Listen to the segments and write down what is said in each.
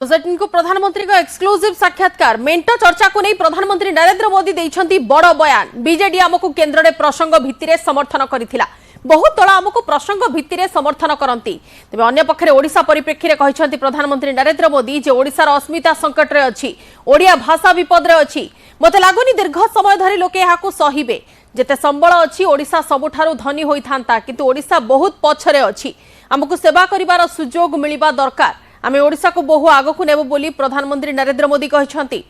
को प्रधानमंत्री को एक्सक्लूसिव साक्षात्कार मेंट चर्चा को नहीं प्रधानमंत्री नरेंद्र मोदी देइछंती बड़ बयान। बीजेडी आमको केंद्र में प्रसंग भित्तिरे समर्थन करिथिला। बहुत दल आमको प्रसंग भित्तिरे समर्थन करंती। तेबे अन्य पक्षरे ओडिशा परिप्रेक्षी कहिछंती प्रधानमंत्री नरेंद्र मोदी जे ओडिशार अस्मिता संकट रे अछि, ओडिया भाषा विपद रे अछि। मते लागुनी दीर्घ समय धरि लोके याकू सहिबे। जेते संबल अछि ओडिशा सबुठारु धनी होइथांता, किंतु ओडिशा बहुत पछरे अछि। आमको सेवा करिवार सुजोग मिलिबा दरकार। आमे ओडिशा को बहु आगकू नेबो बोली प्रधानमंत्री नरेंद्र मोदी कहिछंती।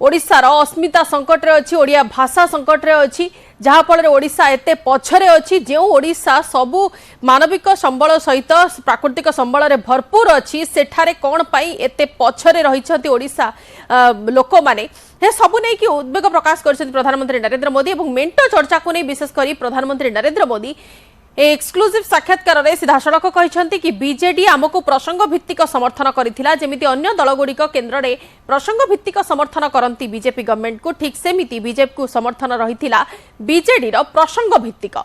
ओडिशार अस्मिता संकट रे अछि, ओडिया भाषा संकट रे अछि, जहा फल ओडिशा एते पछरे अछि। जे ओडिशा सबु मानविक संबल सहित प्राकृतिक संबल रे भरपूर अछि, सेठारे कोन पई एते पछरे रहिछंती ओडिशा लोक माने हे सबु नै कि उद्वेग प्रकाश करछंती प्रधानमंत्री नरेंद्र मोदी। एवं मेंट चर्चा को नै विशेष करी प्रधानमंत्री नरेंद्र मोदी एक्सक्लूसिव साक्षात्कार रे सीधा सड़क कहिछंती कि बीजेडी आमको प्रसंग भित्तिक समर्थन करिथिला। जेमिति अन्य दलगुड़िक केंद्र में प्रसंग भित्तिक समर्थन करंती बीजेपी गवर्नमेंट को, ठीक सेमिति बीजेपी को समर्थन रहिथिला बीजेडी रो प्रसंग भित्तिक।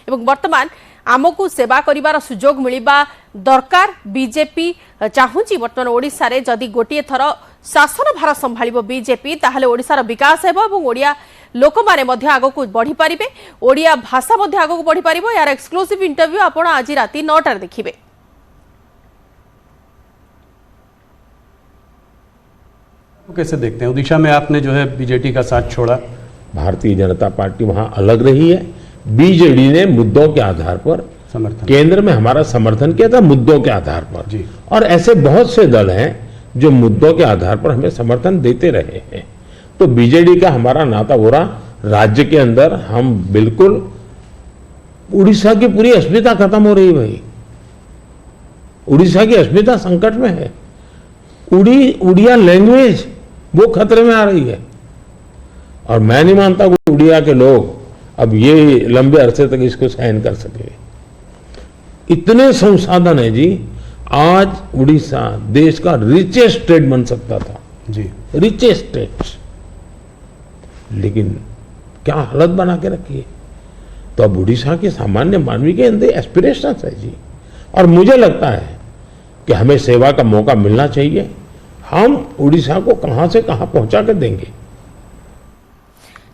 एवं वर्तमान आमको सेवा करिवार सुजोग मिलिबा दरकार। बीजेपी चाहूची वर्तमान ओडिशा रे जदि गोटिए थर शासन भार संभाळिबो बीजेपी, ताहले ओडिशार विकास हेबो एवं ओडिया लोक माने मध्य आगको बढ़ी पारिबे, ओडिया भाषा मध्य आगको बढ़ी पारिबो। यार एक्सक्लूसिव इंटरव्यू आपण आज राति 9 टार देखिबे। कैसे देखते हैं ओडिशा में आपने जो है बीजेडी का साथ छोड़ा? भारतीय जनता पार्टी वहां अलग रही है। बीजेडी ने मुद्दों के आधार पर समर्थन केंद्र में हमारा समर्थन किया था, मुद्दों के आधार पर जी। और ऐसे बहुत से दल हैं जो मुद्दों के आधार पर हमें समर्थन देते रहे हैं। तो बीजेडी का हमारा नाता हो रहा, राज्य के अंदर हम बिल्कुल, उड़ीसा की पूरी अस्मिता खत्म हो रही है भाई। उड़ीसा की अस्मिता संकट में है। उड़िया लैंग्वेज वो खतरे में आ रही है। और मैं नहीं मानता कि उड़िया के लोग अब ये लंबे अरसे तक इसको सहन कर सके। इतने संसाधन है जी। आज उड़ीसा देश का रिचेस्ट स्टेट बन सकता था जी, रिचेस्ट स्टेट, लेकिन क्या हालत बना के रखी है। तो अब उड़ीसा के सामान्य मानवी के अंदर एस्पिरेशंस है जी। और मुझे लगता है कि हमें सेवा का मौका मिलना चाहिए। हम उड़ीसा को कहां से कहां पहुंचा कर देंगे।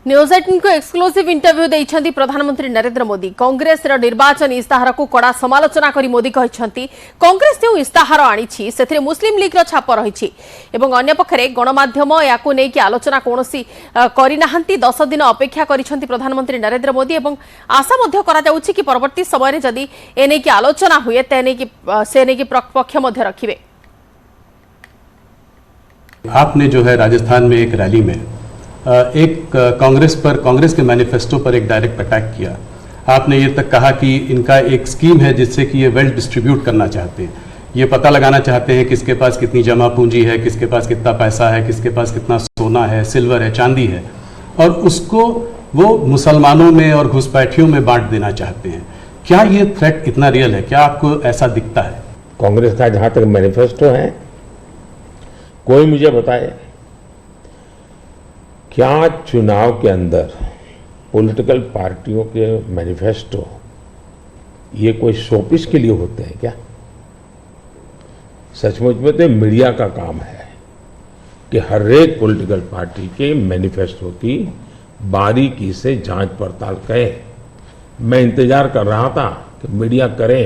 न्यूज 18 को एक्सक्लूसिव इंटरव्यू देइछंती प्रधानमंत्री नरेंद्र मोदी। कांग्रेस रो निर्वाचन इस्ताहार को कड़ा समालोचना करी मोदी कहिछंती कांग्रेस जो इस्ताहार आनिछि सेथिरे मुस्लिम लीग रो छाप रहिछि एवं अन्य पक्षरे गणमाध्यम याकू नै कि आलोचना कोनोसी करि नाहंती। 10 दिन अपेक्षा करिछंती प्रधानमंत्री नरेंद्र मोदी एवं आशा मध्य करा जाउछि कि परवर्ती समय रे जदी ए नै कि आलोचना हुए ते नै कि से नै कि पक्ष मध्य रखिबे। आपने जो है राजस्थान में एक रैली में एक कांग्रेस के मैनिफेस्टो पर एक डायरेक्ट अटैक किया। आपने ये तक कहा कि इनका एक स्कीम है जिससे कि ये वेल्थ डिस्ट्रीब्यूट करना चाहते हैं, ये पता लगाना चाहते हैं किसके पास कितनी जमा पूंजी है, किसके पास कितना पैसा है, किसके पास कितना सोना है, सिल्वर है, चांदी है, और उसको वो मुसलमानों में और घुसपैठियों में बांट देना चाहते हैं। क्या ये थ्रेट इतना रियल है? क्या आपको ऐसा दिखता है? कांग्रेस का जहां तक मैनिफेस्टो है, कोई मुझे बताए क्या चुनाव के अंदर पॉलिटिकल पार्टियों के मैनिफेस्टो ये कोई शोपीस के लिए होते हैं क्या? सचमुच में तो मीडिया का काम है कि हर एक पॉलिटिकल पार्टी के मैनिफेस्टो की बारीकी से जांच पड़ताल करे। मैं इंतजार कर रहा था कि मीडिया करे।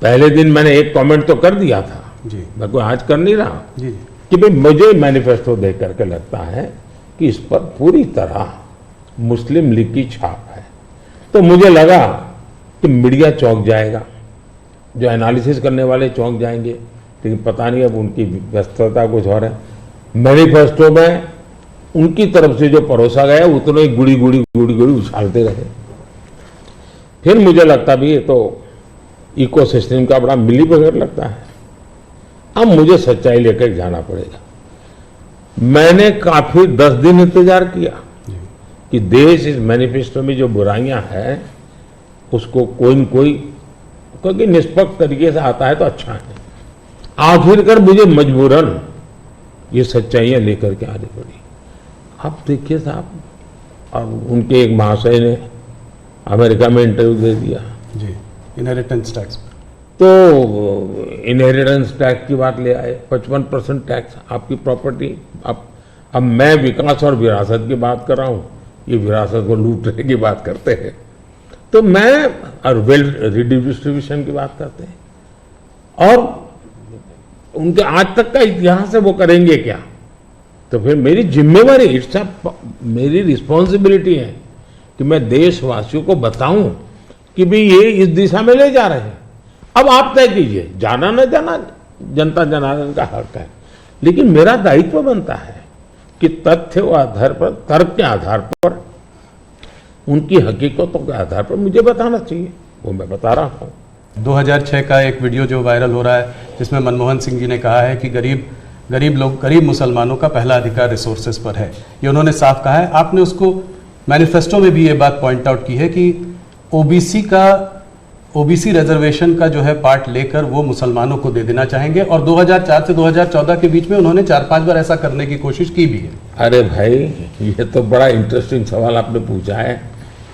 पहले दिन मैंने एक कमेंट तो कर दिया था जी, मैं कोई आज कर नहीं रहा जी, कि भाई मुझे मैनिफेस्टो देख करके लगता है कि इस पर पूरी तरह मुस्लिम लीग की छाप है। तो मुझे लगा कि मीडिया चौंक जाएगा, जो एनालिसिस करने वाले चौंक जाएंगे, लेकिन पता नहीं अब उनकी व्यस्तता कुछ और है। मैनिफेस्टो में उनकी तरफ से जो परोसा गया उतना ही गुड़ी गुड़ी उछालते रहे। फिर मुझे लगता भी ये तो इकोसिस्टम का बड़ा मिलीबग लगता है। अब मुझे सच्चाई लेकर जाना पड़ेगा। मैंने काफी 10 दिन इंतजार किया कि देश इस मैनिफेस्टो में जो बुराइयां हैं उसको कोई न कोई, क्योंकि निष्पक्ष तरीके से आता है तो अच्छा है। आखिरकार मुझे मजबूरन ये सच्चाइयां लेकर के आनी पड़ी। अब देखिए साहब, अब उनके एक महाशय ने अमेरिका में इंटरव्यू दे दिया जी, इनहेरिटेंस टैक्स। तो इनहेरिटेंस टैक्स की बात ले आए, 55% टैक्स आपकी प्रॉपर्टी। अब मैं विकास और विरासत की बात कर रहा हूं, ये विरासत को लूटने की बात करते हैं। तो मैं और वेल्थ रिडिस्ट्रीब्यूशन की बात करते हैं, और उनके आज तक का इतिहास है, वो करेंगे क्या? तो फिर मेरी जिम्मेवारी, मेरी रिस्पॉन्सिबिलिटी है कि मैं देशवासियों को बताऊं कि भाई ये इस दिशा में ले जा रहे हैं। अब आप तय कीजिए, जाना न जाना जनता जनार्दन का हक है, लेकिन मेरा दायित्व बनता है कि तथ्य के आधार पर, तर्क के आधार पर, उनकी हकीकतों के आधार पर मुझे बताना चाहिए, वो मैं बता रहा हूं। 2006 का एक वीडियो जो वायरल हो रहा है, जिसमें मनमोहन सिंह जी ने कहा है कि गरीब मुसलमानों का पहला अधिकार रिसोर्सेज पर है, ये उन्होंने साफ कहा है। आपने उसको मैनिफेस्टो में भी ये बात पॉइंट आउट की है कि ओबीसी रिजर्वेशन का जो है पार्ट लेकर वो मुसलमानों को दे देना चाहेंगे, और 2004 से 2014 के बीच में उन्होंने 4-5 बार ऐसा करने की कोशिश की भी है। अरे भाई, ये तो बड़ा इंटरेस्टिंग सवाल आपने पूछा है।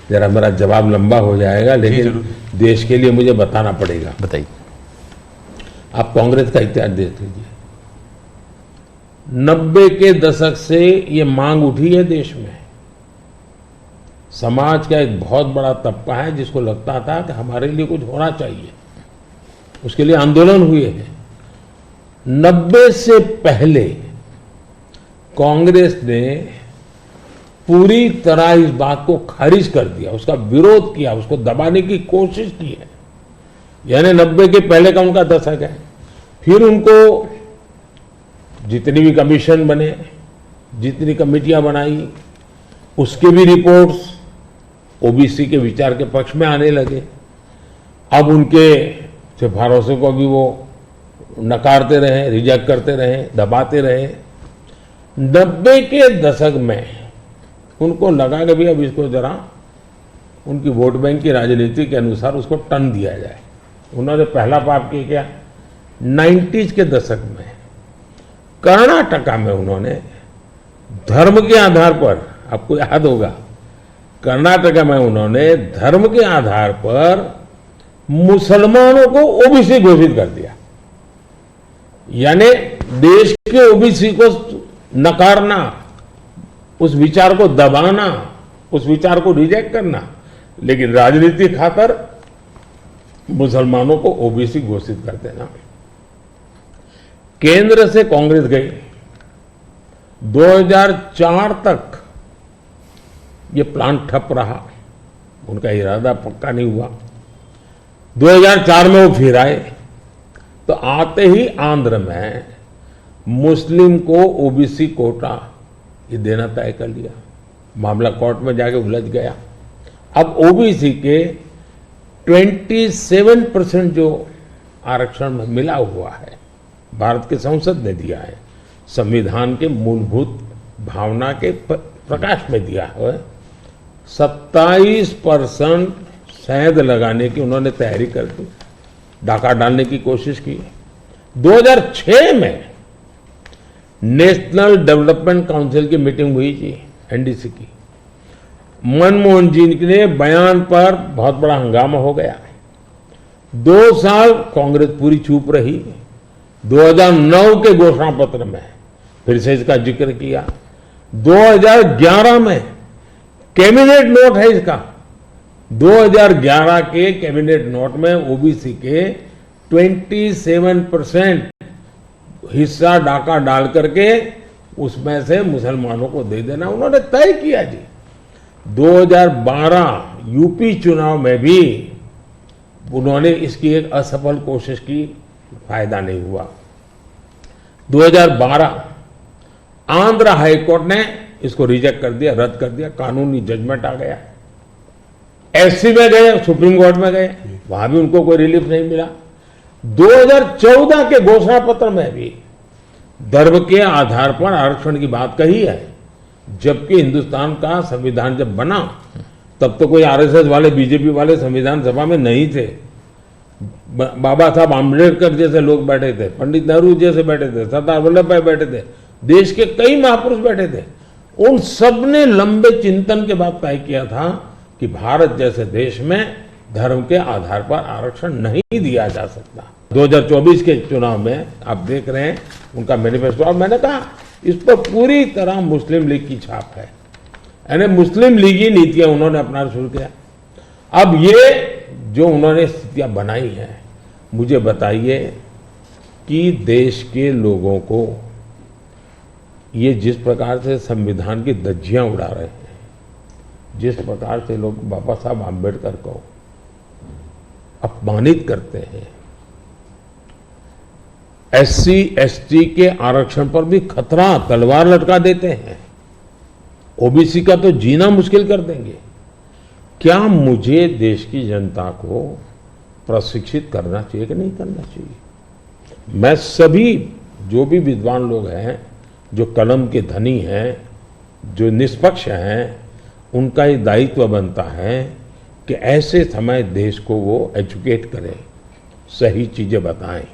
जरा मेरा जवाब लंबा हो जाएगा, लेकिन देश के लिए मुझे बताना पड़ेगा। बताइए। आप कांग्रेस का इतिहास देख लीजिए। 90 के दशक से ये मांग उठी है देश में। समाज का एक बहुत बड़ा तबका है जिसको लगता था कि हमारे लिए कुछ होना चाहिए, उसके लिए आंदोलन हुए हैं। 90 से पहले कांग्रेस ने पूरी तरह इस बात को खारिज कर दिया, उसका विरोध किया, उसको दबाने की कोशिश की है। यानी 90 के पहले का उनका दशक है। फिर उनको जितनी भी कमीशन बने, जितनी कमेटियां बनाई, उसके भी रिपोर्ट्स ओबीसी के विचार के पक्ष में आने लगे। अब उनके सिफारिशों को भी वो नकारते रहे, रिजेक्ट करते रहे, दबाते रहे। 90 के दशक में उनको लगा कि भी अब इसको जरा उनकी वोट बैंक की राजनीति के अनुसार उसको टर्न दिया जाए। उन्होंने पहला पाप किया क्या? 90s के दशक में कर्नाटका में उन्होंने धर्म के आधार पर, आपको याद होगा, कर्नाटका में उन्होंने धर्म के आधार पर मुसलमानों को ओबीसी घोषित कर दिया। यानी देश के ओबीसी को नकारना, उस विचार को दबाना, उस विचार को रिजेक्ट करना, लेकिन राजनीति खातर मुसलमानों को ओबीसी घोषित कर देना। केंद्र से कांग्रेस गई, 2004 तक ये प्लान ठप रहा, उनका इरादा पक्का नहीं हुआ। 2004 में वो फिर आए, तो आते ही आंध्र में मुस्लिम को ओबीसी कोटा ये देना तय कर लिया। मामला कोर्ट में जाके उलझ गया। अब ओबीसी के 27% जो आरक्षण में मिला हुआ है, भारत के संसद ने दिया है, संविधान के मूलभूत भावना के प्रकाश में दिया है। 27% शहद लगाने की उन्होंने तैयारी कर दी, डाका डालने की कोशिश की। 2006 में नेशनल डेवलपमेंट काउंसिल की मीटिंग हुई थी, एनडीसी की। मनमोहन जी के बयान पर बहुत बड़ा हंगामा हो गया। 2 साल कांग्रेस पूरी चुप रही। 2009 के घोषणा पत्र में फिर से इसका जिक्र किया। 2011 में कैबिनेट नोट है इसका। 2011 के कैबिनेट नोट में ओबीसी के 27% हिस्सा डाका डाल करके उसमें से मुसलमानों को दे देना उन्होंने तय किया जी। 2012 यूपी चुनाव में भी उन्होंने इसकी एक असफल कोशिश की, फायदा नहीं हुआ। 2012 आंध्र हाईकोर्ट ने इसको रिजेक्ट कर दिया, रद्द कर दिया, कानूनी जजमेंट आ गया। एससी में गए, सुप्रीम कोर्ट में गए, वहां भी उनको कोई रिलीफ नहीं मिला। 2014 के घोषणा पत्र में भी धर्म के आधार पर आरक्षण की बात कही है, जबकि हिंदुस्तान का संविधान जब बना तब तो कोई आरएसएस वाले, बीजेपी वाले संविधान सभा में नहीं थे। बाबा साहब आम्बेडकर जैसे लोग बैठे थे, पंडित नेहरू जैसे बैठे थे, सरदार वल्लभ भाई बैठे थे, देश के कई महापुरुष बैठे थे। उन सब ने लंबे चिंतन के बाद तय किया था कि भारत जैसे देश में धर्म के आधार पर आरक्षण नहीं दिया जा सकता। 2024 के चुनाव में आप देख रहे हैं उनका मैनिफेस्टो, और मैंने कहा इस पर पूरी तरह मुस्लिम लीग की छाप है, यानी मुस्लिम लीगी नीतियां उन्होंने अपनाना शुरू किया। अब ये जो उन्होंने स्थितियां बनाई हैं, मुझे बताइए कि देश के लोगों को ये जिस प्रकार से संविधान की धज्जियां उड़ा रहे हैं, जिस प्रकार से लोग बाबा साहब आम्बेडकर को अपमानित करते हैं, एससी एसटी के आरक्षण पर भी खतरा तलवार लटका देते हैं, ओबीसी का तो जीना मुश्किल कर देंगे। क्या मुझे देश की जनता को प्रशिक्षित करना चाहिए कि नहीं करना चाहिए? मैं सभी जो भी विद्वान लोग हैं, जो कलम के धनी हैं, जो निष्पक्ष हैं, उनका ये दायित्व बनता है कि ऐसे समय देश को वो एजुकेट करें, सही चीजें बताएं।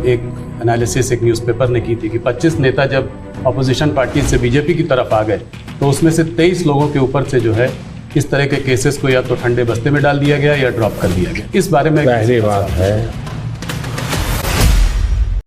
एक एनालिसिस एक न्यूज़पेपर ने की थी कि 25 नेता जब अपोजिशन पार्टी से बीजेपी की तरफ आ गए तो उसमें से 23 लोगों के ऊपर से जो है इस तरह के केसेस को या तो ठंडे बस्ते में डाल दिया गया या ड्रॉप कर दिया गया। इस बारे में पहली बात है